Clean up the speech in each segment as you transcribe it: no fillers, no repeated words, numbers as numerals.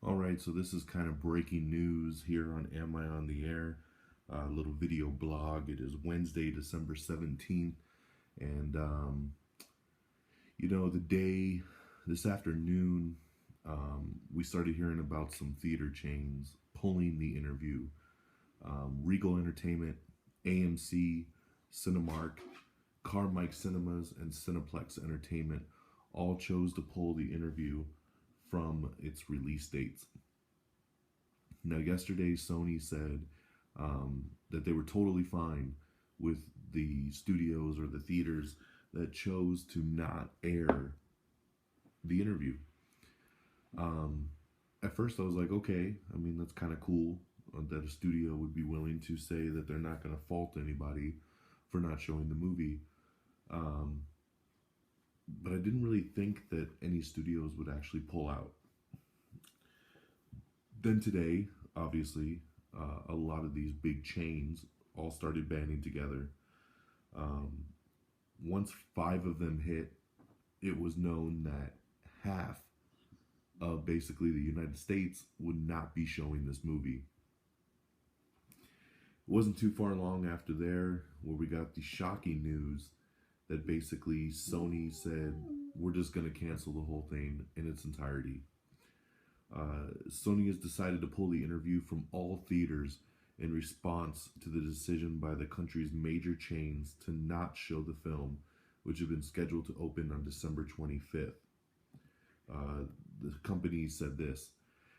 All right, so this is kind of breaking news here on Am I on the Air? A little video blog. It is Wednesday, December 17th. And, the day this afternoon, we started hearing about some theater chains pulling the interview. Regal Entertainment, AMC, Cinemark, Carmike Cinemas, and Cineplex Entertainment all chose to pull the interview from its release dates. Now, yesterday, Sony said that they were totally fine with the studios or the theaters that chose to not air the interview. At first, I was like, okay, I mean, that's kind of cool that a studio would be willing to say that they're not going to fault anybody for not showing the movie. But I didn't really think that any studios would actually pull out. Then today, obviously, a lot of these big chains all started banding together. Once 5 of them hit, it was known that half of basically the United States would not be showing this movie. It wasn't too far long after there where we got the shocking news that basically Sony said, we're just going to cancel the whole thing in its entirety. Sony has decided to pull the interview from all theaters in response to the decision by the country's major chains to not show the film, which had been scheduled to open on December 25th. The company said this: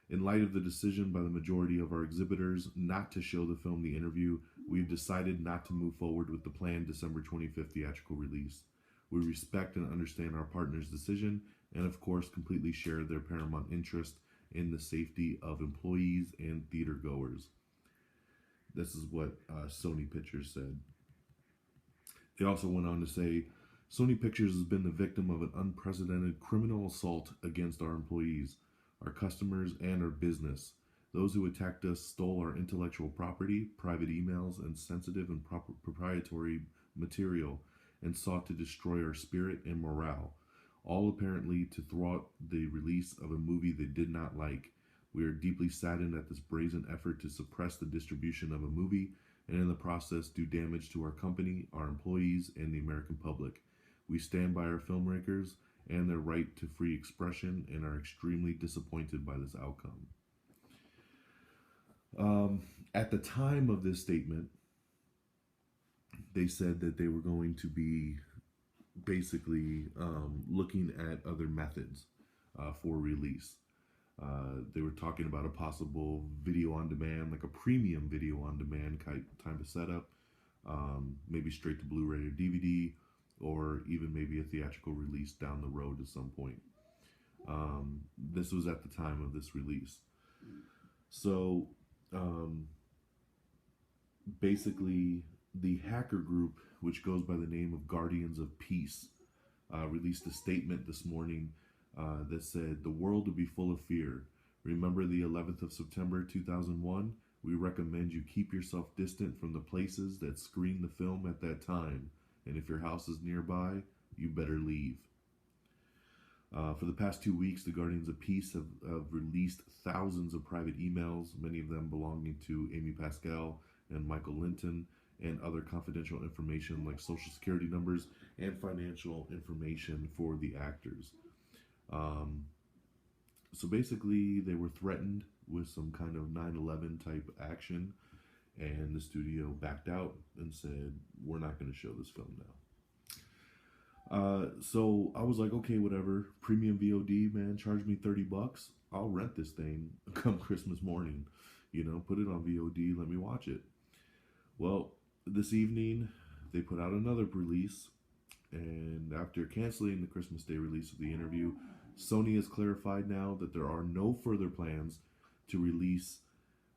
in light of the decision by the majority of our exhibitors not to show the film The Interview, we've decided not to move forward with the planned December 25th theatrical release. We respect and understand our partners' decision and, of course, completely share their paramount interest in the safety of employees and theater goers. This is what Sony Pictures said. They also went on to say, Sony Pictures has been the victim of an unprecedented criminal assault against our employees, our customers, and our business. Those who attacked us stole our intellectual property, private emails, and sensitive and proprietary material, and sought to destroy our spirit and morale, all apparently to thwart the release of a movie they did not like. We are deeply saddened at this brazen effort to suppress the distribution of a movie and in the process do damage to our company, our employees, and the American public. We stand by our filmmakers and their right to free expression and are extremely disappointed by this outcome. At the time of this statement, they said that they were going to be basically looking at other methods for release. They were talking about a possible video on demand, like a premium video on demand type of setup, maybe straight to Blu-ray or DVD, or even maybe a theatrical release down the road at some point. This was at the time of this release. So basically, the hacker group, which goes by the name of Guardians of Peace, released a statement this morning that said, the world will be full of fear. Remember the 11th of September 2001? We recommend you keep yourself distant from the places that screened the film at that time. And if your house is nearby, you better leave. For the past 2 weeks, the Guardians of Peace have released thousands of private emails, many of them belonging to Amy Pascal and Michael Linton, and other confidential information like social security numbers and financial information for the actors. So basically, they were threatened with some kind of 9/11 type action, and the studio backed out and said, we're not going to show this film now. So I was like, okay, whatever. Premium VOD, man, charge me $30. I'll rent this thing come Christmas morning. Put it on VOD, let me watch it. Well, this evening, they put out another release, and after canceling the Christmas Day release of The Interview, Sony has clarified now that there are no further plans to release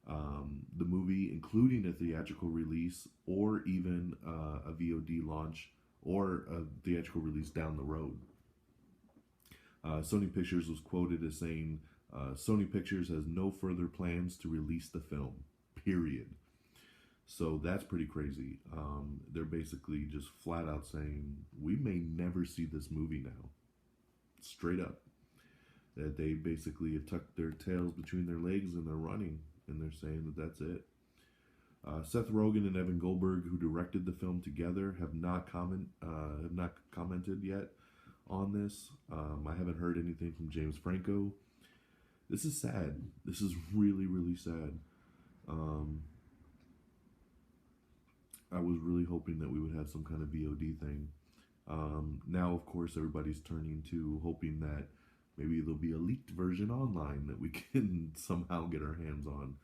the movie, including a theatrical release or even a VOD launch or a theatrical release down the road. Sony Pictures was quoted as saying, Sony Pictures has no further plans to release the film, period. So that's pretty crazy. They're basically just flat out saying, we may never see this movie now. Straight up. that they basically have tucked their tails between their legs and they're running, and they're saying that that's it. Seth Rogen and Evan Goldberg, who directed the film together, have not commented yet on this. I haven't heard anything from James Franco. This is sad. This is really, really sad. I was really hoping that we would have some kind of VOD thing. Now, of course, everybody's turning to hoping that maybe there'll be a leaked version online that we can somehow get our hands on.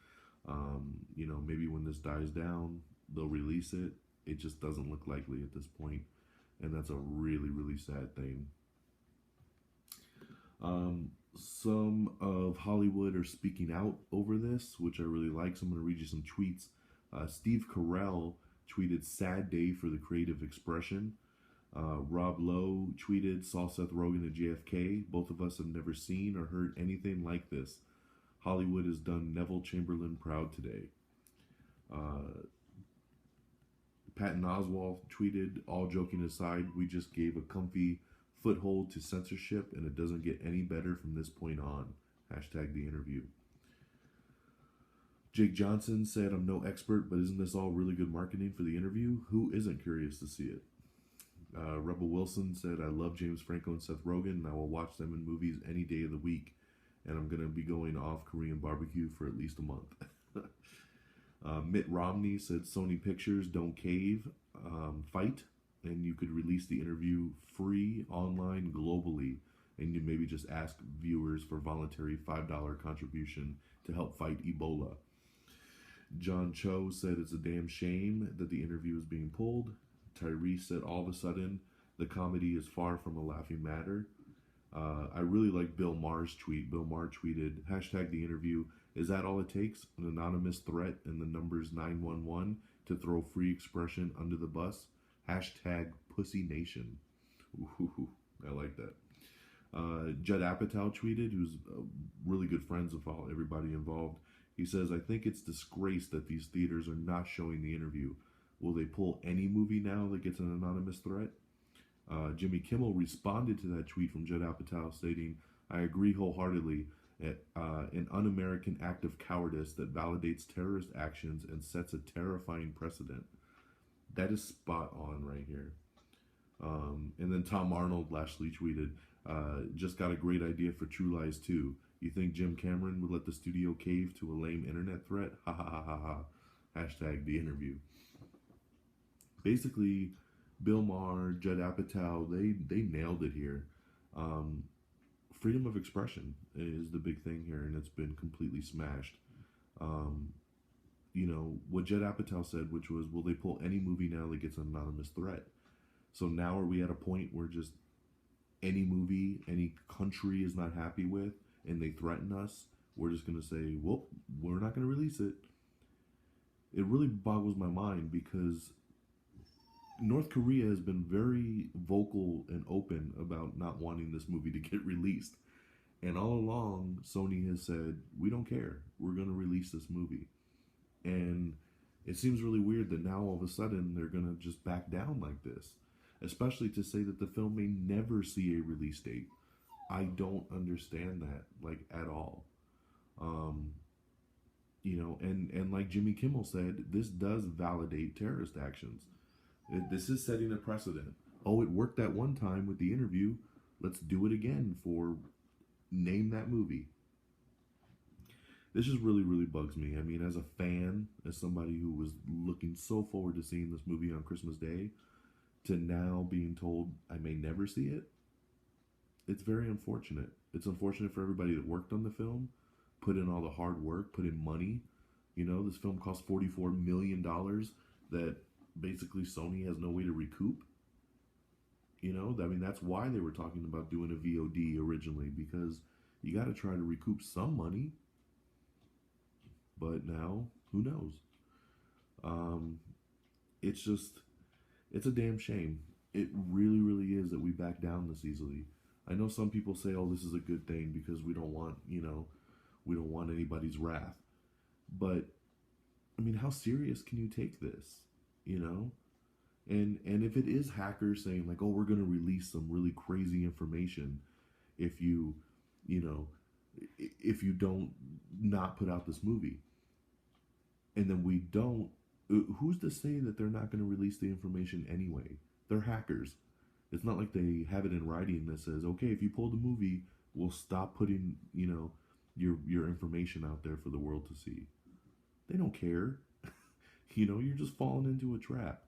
Maybe when this dies down, they'll release it. It just doesn't look likely at this point, and that's a really, really sad thing. Some of Hollywood are speaking out over this, which I really like. So I'm going to read you some tweets. Steve Carell tweeted, "Sad day for the creative expression." Rob Lowe tweeted, "Saw Seth Rogen at JFK. Both of us have never seen or heard anything like this. Hollywood has done Neville Chamberlain proud today." Patton Oswalt tweeted, "All joking aside, we just gave a comfy foothold to censorship, and it doesn't get any better from this point on. Hashtag the interview." Jake Johnson said, "I'm no expert, but isn't this all really good marketing for the interview? Who isn't curious to see it?" Rebel Wilson said, "I love James Franco and Seth Rogen, and I will watch them in movies any day of the week. And I'm going to be going off Korean barbecue for at least a month." Mitt Romney said, "Sony Pictures, don't cave, fight. And you could release the interview free online globally. And you maybe just ask viewers for voluntary $5 contribution to help fight Ebola." John Cho said, "It's a damn shame that the interview is being pulled." Tyrese said, "All of a sudden, the comedy is far from a laughing matter." I really like Bill Maher's tweet. Bill Maher tweeted, "Hashtag the interview. Is that all it takes? An anonymous threat and the numbers 911 to throw free expression under the bus? Hashtag Pussy Nation." Ooh, I like that. Judd Apatow tweeted, who's really good friends of everybody involved. He says, "I think it's disgrace that these theaters are not showing the interview. Will they pull any movie now that gets an anonymous threat?" Jimmy Kimmel responded to that tweet from Judd Apatow, stating, "I agree wholeheartedly. An un-American act of cowardice that validates terrorist actions and sets a terrifying precedent." That is spot on right here. And then Tom Arnold lastly tweeted, "Just got a great idea for True Lies 2. You think Jim Cameron would let the studio cave to a lame internet threat? Ha ha ha ha ha. Hashtag the interview." Basically, Bill Maher, Judd Apatow, they nailed it here. Freedom of expression is the big thing here, and it's been completely smashed. What Judd Apatow said, which was, will they pull any movie now that gets an anonymous threat? So now are we at a point where just any movie, any country is not happy with, and they threaten us, we're just going to say, well, we're not going to release it? It really boggles my mind, because North Korea has been very vocal and open about not wanting this movie to get released. And all along, Sony has said, we don't care. We're going to release this movie. And it seems really weird that now all of a sudden they're going to just back down like this. Especially to say that the film may never see a release date. I don't understand that, at all. And like Jimmy Kimmel said, this does validate terrorist actions. This is setting a precedent. Oh, it worked that one time with the interview. Let's do it again for name that movie. This just really, really bugs me. I mean, as a fan, as somebody who was looking so forward to seeing this movie on Christmas Day, to now being told I may never see it, it's very unfortunate. It's unfortunate for everybody that worked on the film, put in all the hard work, put in money. This film cost $44 million that basically Sony has no way to recoup. That's why they were talking about doing a VOD originally, because you got to try to recoup some money. But now, who knows? It's a damn shame. It really, really is that we back down this easily. I know some people say, "Oh, this is a good thing because we don't want anybody's wrath." But I mean, how serious can you take this? And if it is hackers saying "Oh, we're going to release some really crazy information if you you know, if you don't not put out this movie. And then we don't, who's to say that they're not going to release the information anyway? They're hackers. It's not like they have it in writing that says, okay, if you pull the movie, we'll stop putting, your information out there for the world to see. They don't care. You're just falling into a trap.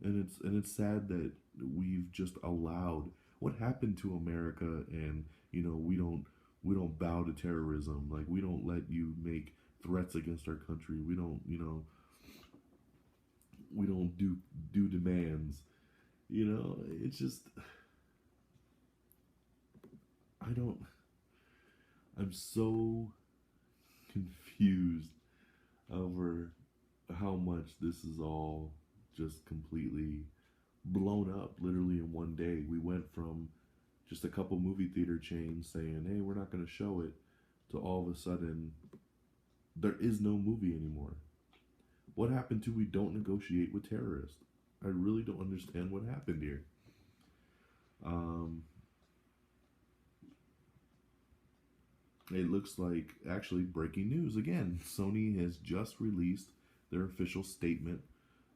And it's sad that we've just allowed what happened to America, and we don't bow to terrorism. Like, we don't let you make threats against our country. We don't do demands. It's just, I don't I'm so confused over how much this is all just completely blown up literally in one day. We went from just a couple movie theater chains saying, hey, we're not going to show it, to all of a sudden, there is no movie anymore. What happened to we don't negotiate with terrorists? I really don't understand what happened here. Um, it looks like, actually, breaking news again. Sony has just released their official statement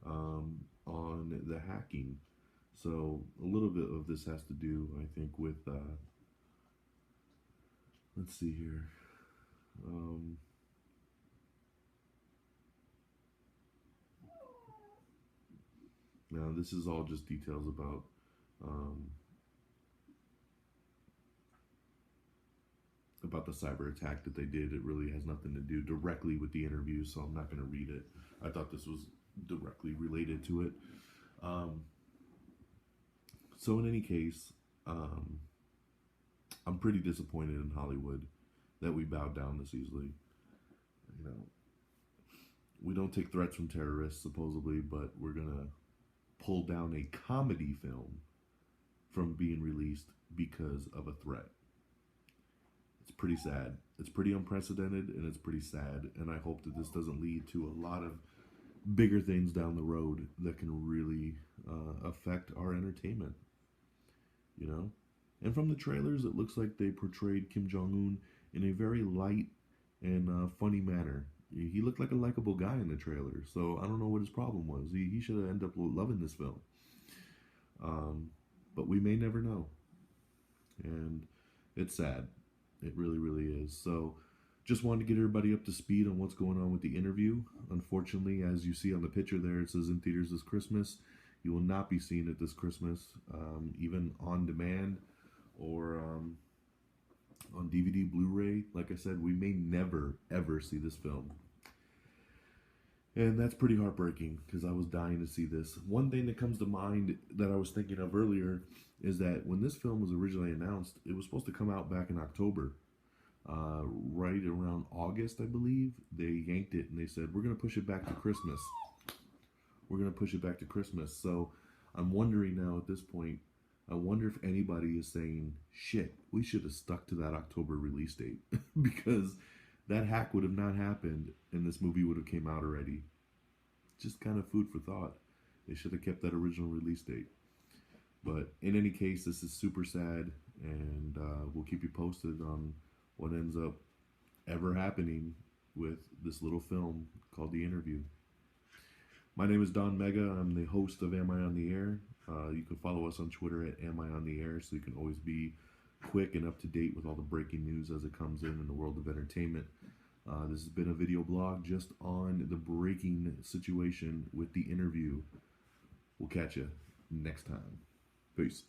on the hacking. So a little bit of this has to do, I think, with let's see here. Now this is all just details um, about the cyber attack that they did. It really has nothing to do directly with the interview, so I'm not going to read it. I thought this was directly related to it. Um, so in any case, I'm pretty disappointed in Hollywood that we bowed down this easily. You know, we don't take threats from terrorists supposedly, but we're gonna pull down a comedy film from being released because of a threat. It's pretty sad. It's pretty unprecedented, and it's pretty sad. And I hope that this doesn't lead to a lot of bigger things down the road that can really affect our entertainment. You know, and from the trailers, it looks like they portrayed Kim Jong Un in a very light and funny manner. He looked like a likable guy in the trailer, so I don't know what his problem was. He should have ended up loving this film. Um, but we may never know. And it's sad. It really, really is. So just wanted to get everybody up to speed on what's going on with the interview. Unfortunately, as you see on the picture there, it says in theaters this Christmas. You will not be seeing it this Christmas, even on demand or on DVD, Blu-ray. Like I said, we may never, ever see this film. And that's pretty heartbreaking because I was dying to see this. One thing that comes to mind that I was thinking of earlier is that when this film was originally announced, it was supposed to come out back in October. Right around August, I believe, they yanked it and they said, we're going to push it back to Christmas. We're going to push it back to Christmas. So I'm wondering now at this point, I wonder if anybody is saying, shit, we should have stuck to that October release date because that hack would have not happened and this movie would have came out already. Just kind of food for thought. They should have kept that original release date. But in any case, this is super sad, and we'll keep you posted on what ends up ever happening with this little film called The Interview. My name is Don Mega. I'm the host of Am I on the Air? You can follow us on Twitter at Am I on the Air, so you can always be quick and up to date with all the breaking news as it comes in the world of entertainment. This has been a video blog just on the breaking situation with The Interview. We'll catch you next time. Peace.